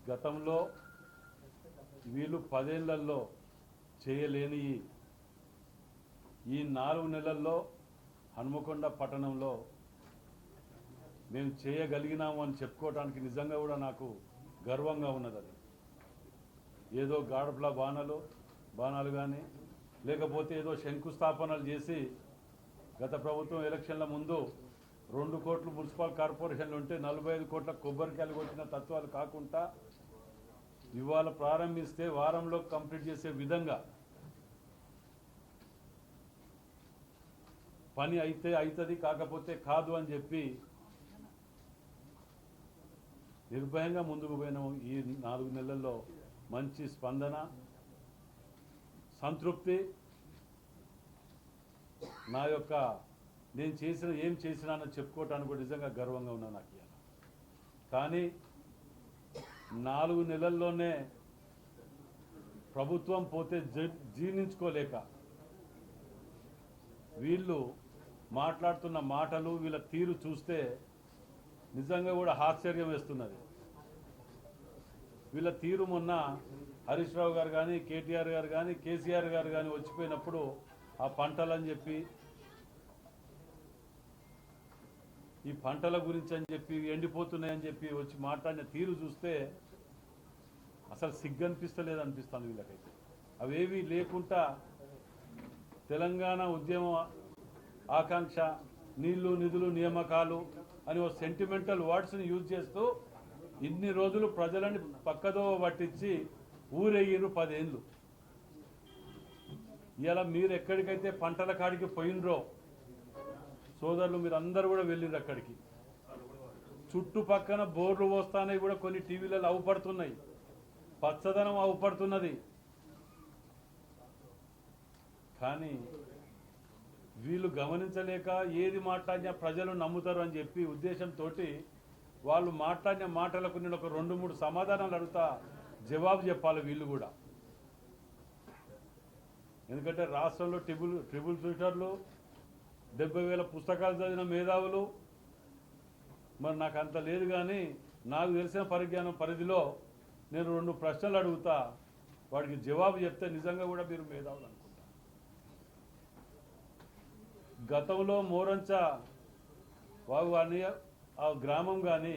గతంలో వీళ్ళు 10 ఏళ్లలో చేయలేని ఈ 4 నెలల్లో హన్మకొండ పట్టణంలో మేము చేయగలిగినాము అని చెప్పుకోవడానికి నిజంగా కూడా నాకు గర్వంగా ఉన్నది. అది ఏదో గాడపల బాణాలు కానీ లేకపోతే ఏదో శంకుస్థాపనలు చేసి గత ప్రభుత్వం ఎలక్షన్ల ముందు 2 కోట్లు మున్సిపల్ కార్పొరేషన్లు ఉంటే 45 కోట్ల కొబ్బరికాయలు కొట్టిన తత్వాలు కాకుండా ఇవాళ ప్రారంభిస్తే వారంలో కంప్లీట్ చేసే విధంగా పని అయితే అవుతుంది, కాకపోతే కాదు అని చెప్పి నిర్భయంగా ముందుకు పోయినాము. ఈ 4 నెలల్లో మంచి స్పందన, సంతృప్తి, నా యొక్క నేను ఏం చేసినానని చెప్పుకోవటానికి కూడా నిజంగా గర్వంగా ఉన్నాను నాకు. కానీ 4 నెలల్లోనే ప్రభుత్వం పోతే జీర్ణించుకోలేక వీళ్ళు మాట్లాడుతున్న మాటలు, వీళ్ళ తీరు చూస్తే నిజంగా కూడా ఆశ్చర్యం వేస్తున్నది. వీళ్ళ తీరు మొన్న హరీష్ రావు గారు కానీ, కేటీఆర్ గారు కానీ, కేసీఆర్ గారు కానీ వచ్చిపోయినప్పుడు ఆ పంటలని చెప్పి, ఈ పంటల గురించి అని చెప్పి, ఎండిపోతున్నాయని చెప్పి వచ్చి మాట్లాడిన తీరు చూస్తే అసలు సిగ్గనిపిస్తలేదు అనిపిస్తుంది వీళ్ళకైతే. అవేవి లేకుండా తెలంగాణ ఉద్యమ ఆకాంక్ష, నీళ్లు నిధులు నియామకాలు అని ఓ సెంటిమెంటల్ వర్డ్స్ని యూజ్ చేస్తూ ఇన్ని రోజులు ప్రజలని పక్కదో పట్టించి ఊరేగిరు 10 ఏళ్ళు. ఇలా మీరు ఎక్కడికైతే పంటల కాడికి పోయినరో సోదరులు, మీరు అందరూ కూడా వెళ్ళిండ్రు అక్కడికి. చుట్టుపక్కన బోర్లు పోస్తానవి కూడా కొన్ని టీవీలలో అవుపడుతున్నాయి, పచ్చదనం అవుపడుతున్నది. కానీ వీళ్ళు గమనించలేక ఏది మాట్లాడినా ప్రజలు నమ్ముతారు అని చెప్పి ఉద్దేశంతో వాళ్ళు మాట్లాడిన మాటలకు నేను ఒక 2-3 సమాధానాలు అడుగుతా, జవాబు చెప్పాలి వీళ్ళు కూడా. ఎందుకంటే రాష్ట్రంలో ట్రిపుల్ షూటర్లు, 70,000 పుస్తకాలు చదివిన మేధావులు, మరి నాకు అంత లేదు. కానీ నాకు తెలిసిన పరిజ్ఞానం పరిధిలో నేను 2 ప్రశ్నలు అడుగుతా, వాడికి జవాబు చెప్తే నిజంగా కూడా మీరు మేధావులు అనుకుంటా. గతంలో మోరంచ వాగు అని ఆ గ్రామం కానీ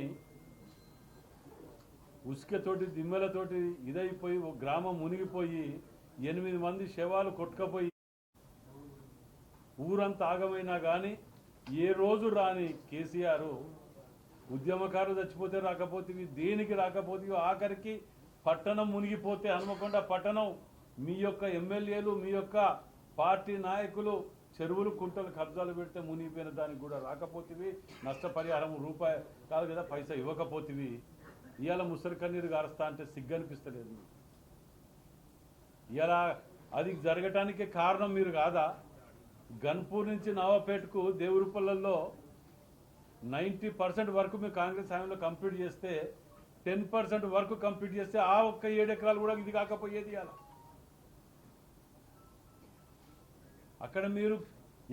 ఉసుకతోటి దిమ్మెలతోటి ఇదైపోయి ఒక గ్రామం మునిగిపోయి 8 మంది శవాలు కొట్టుకపోయి ఊరంతా ఆగమైనా కానీ ఏ రోజు రాని కేసీఆర్ ఉద్యమకారులు చచ్చిపోతే రాకపోతే దేనికి రాకపోతే ఆఖరికి పట్టణం మునిగిపోతే హన్మకొండ పట్టణం మీ యొక్క ఎమ్మెల్యేలు, మీ యొక్క పార్టీ నాయకులు చెరువులు కుంటలు కబ్జాలు పెడితే మునిగిపోయిన దానికి కూడా రాకపోతేవి, నష్టపరిహారం రూపాయి కాదు కదా పైసా ఇవ్వకపోతేవి. ఇవాళ ముసలి కన్నీరు గారుస్తా అంటే సిగ్గనిపిస్తలేదు. ఇలా అది జరగటానికి కారణం మీరు కాదా? గన్పూర్ నుంచి నవాపేటకు దేవురుపల్లలో 90% వరకు మేము కాంగ్రెస్ హామీలో కంప్లీట్ చేస్తే 10% వరకు కంప్లీట్ చేస్తే ఆ ఒక్క 7 ఎకరాలు కూడా ఇది కాకపోయేది. అలా అక్కడ మీరు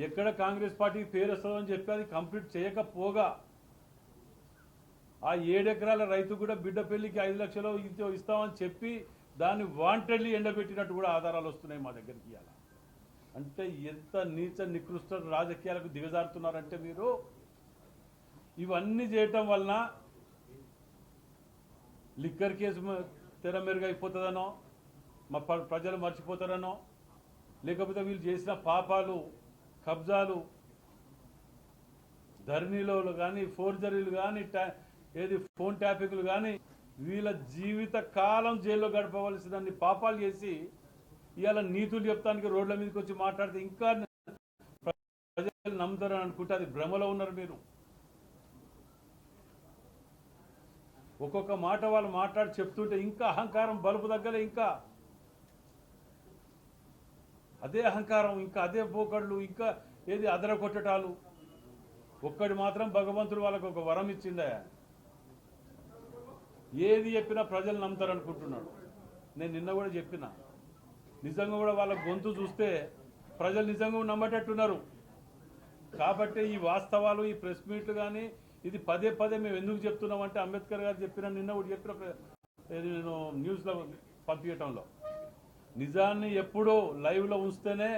ఎక్కడ కాంగ్రెస్ పార్టీకి పేరు వస్తుందని చెప్పి అది కంప్లీట్ చేయకపోగా ఆ 7 ఎకరాల రైతు కూడా బిడ్డ పెళ్లికి 5 లక్షలు ఇస్తామని చెప్పి దాన్ని వాంటెడ్లీ ఎండబెట్టినట్టు కూడా ఆధారాలు వస్తున్నాయి మా దగ్గరికి. ఇవాళ అంటే ఎంత నీచ నికృష్ట రాజకీయాలకు దిగజారుతున్నారంటే మీరు. ఇవన్నీ చేయటం వలన లిక్కర్ కేసు తెర మెరుగైపోతుందనో, మా ప్రజలు మర్చిపోతారనో, లేకపోతే వీళ్ళు చేసిన పాపాలు, కబ్జాలు, ధరణిలో కానీ, ఫోర్జరీలు కానీ, ఏది ఫోన్ ట్యాపింగ్లు కానీ, వీళ్ళ జీవిత కాలం జైల్లో గడపవలసినన్ని పాపాలు చేసి ఇవాళ నీతులు చెప్తానికి రోడ్ల మీదకి వచ్చి మాట్లాడితే ఇంకా ప్రజలు నమ్ముతారని అనుకుంటే అది భ్రమలో ఉన్నారు మీరు. ఒక్కొక్క మాట వాళ్ళు మాట్లాడి చెప్తుంటే ఇంకా అహంకారం బలుపు దగ్గర ఇంకా అదే అహంకారం, ఇంకా అదే పోకళ్ళు, ఇంకా ఏది అదర కొట్టటాలు. ఒక్కడి మాత్రం భగవంతుడు వాళ్ళకు ఒక వరం ఇచ్చిందా, ఏది చెప్పినా ప్రజలు నమ్ముతారనుకుంటున్నాడు. నేను నిన్న కూడా చెప్పిన, నిజంగా కూడా వాళ్ళ గొంతు చూస్తే ప్రజలు నిజంగా నమ్మటట్టున్నారు. కాబట్టి ఈ వాస్తవాలు, ఈ ప్రెస్ మీట్లు కానీ ఇది పదే పదే మేము ఎందుకు చెప్తున్నామంటే అంబేద్కర్ గారు చెప్పిన నిన్న కూడా చెప్పిన నేను న్యూస్లో పంపించటంలో. నిజాన్ని ఎప్పుడూ లైవ్లో ఉంచితేనే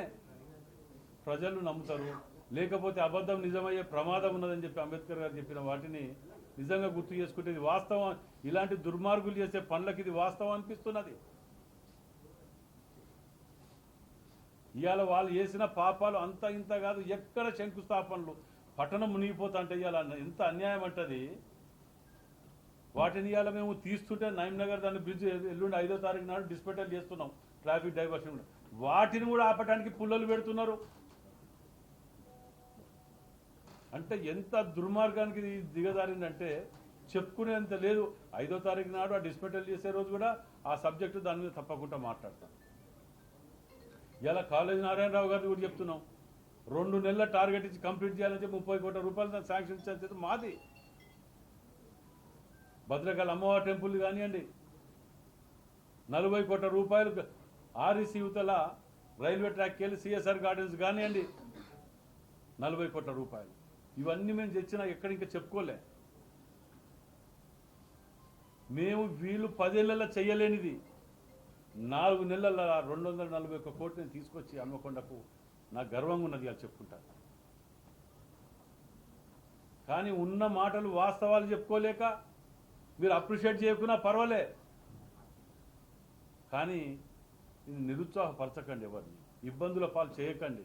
ప్రజలు నమ్ముతారు, లేకపోతే అబద్ధం నిజమయ్యే ప్రమాదం ఉన్నదని చెప్పి అంబేద్కర్ గారు చెప్పిన వాటిని నిజంగా గుర్తు చేసుకుంటే ఇది వాస్తవం. ఇలాంటి దుర్మార్గులు చేసే పనులకి ఇది వాస్తవం అనిపిస్తున్నది. ఇవాళ వాళ్ళు చేసిన పాపాలు అంత ఇంత కాదు, ఎక్కడ శంకుస్థాపనలు, పట్టణం మునిగిపోతా అంటే ఇవాళ ఎంత అన్యాయం అంటది. వాటిని ఇవాళ మేము తీస్తుంటే నగర్ దాని బ్రిడ్జ్ ఎల్లుండి 5వ తారీఖు నాడు డిస్పెటల్ చేస్తున్నాం, ట్రాఫిక్ డైవర్షన్. వాటిని కూడా ఆపడానికి పుల్లలు పెడుతున్నారు. అంటే ఎంత దుర్మార్గానికి దిగజారిందంటే చెప్పుకునేంత లేదు. 5వ తారీఖు నాడు ఆ డిస్పెటల్ చేసే రోజు కూడా ఆ సబ్జెక్టు దాని మీద తప్పకుండా మాట్లాడతాం. ఇలా కాలేజీ నారాయణరావు గారిని కూడా చెప్తున్నాం, 2 నెలల టార్గెట్ ఇచ్చి కంప్లీట్ చేయాలని చెప్పి 30 కోట్ల రూపాయలు శాంక్షన్ చేసేది మాది. భద్రకాళి అమ్మవారి టెంపుల్ కానివ్వండి, 40 కోట్ల రూపాయలు ఆర్ఈసీ యువతల రైల్వే ట్రాక్కి వెళ్ళి సిఎస్ఆర్ గార్డెన్స్ కానివ్వండి, 40 కోట్ల రూపాయలు. ఇవన్నీ మేము తెచ్చినా ఎక్కడ ఇంకా చెప్పుకోలే. మేము వీళ్ళు 10 ఏళ్లలో చెయ్యలేనిది 4 నెలల 241 కోట్లని తీసుకొచ్చి హన్మకొండకు నాకు గర్వంగా ఉన్నది అది చెప్పుకుంటాను. కానీ ఉన్న మాటలు వాస్తవాలు చెప్పుకోలేక మీరు అప్రిషియేట్ చేయకున్నా పర్వాలే, కానీ ఇది నిరుత్సాహపరచకండి, ఎవరిని ఇబ్బందుల పాలు చేయకండి.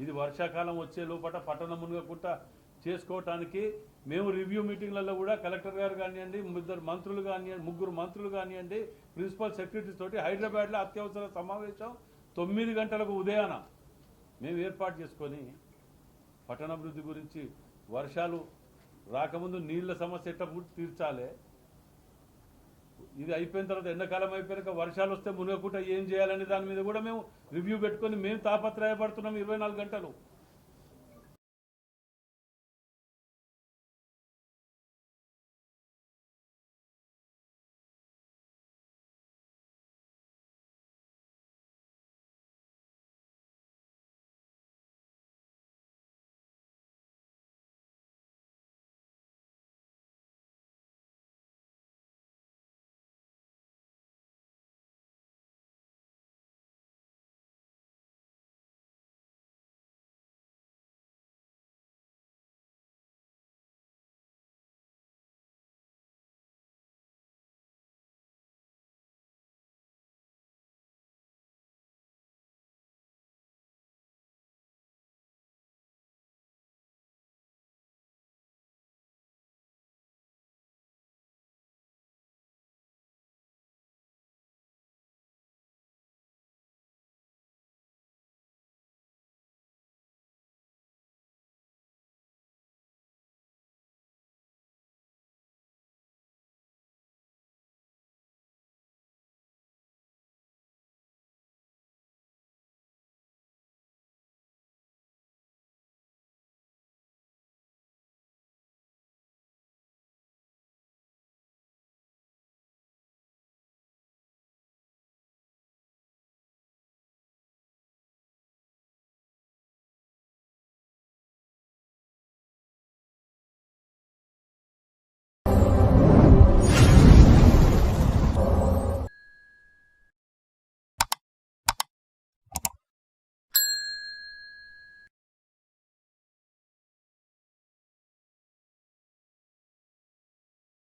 ఇది వర్షాకాలం వచ్చే లోపల పట్టణం మునగకుండా చేసుకోవటానికి మేము రివ్యూ మీటింగ్లలో కూడా కలెక్టర్ గారు కానివ్వండి, 2 మంత్రులు కానివ్వండి, 3 మంత్రులు కానివ్వండి, ప్రిన్సిపల్ సెక్రటరీస్ తోటి హైదరాబాద్లో అత్యవసర సమావేశం 9 గంటలకు ఉదయాన మేము ఏర్పాటు చేసుకొని పట్టణాభివృద్ధి గురించి, వర్షాలు రాకముందు నీళ్ల సమస్య ఎట్లా తీర్చాలి, ఇది అయిపోయిన తర్వాత ఎండాకాలం అయిపోయాక వర్షాలు వస్తే మునగకుండా ఏం చేయాలనే దాని మీద కూడా మేము రివ్యూ పెట్టుకొని మేము తాపత్రయపడుతున్నాం 24 గంటలు.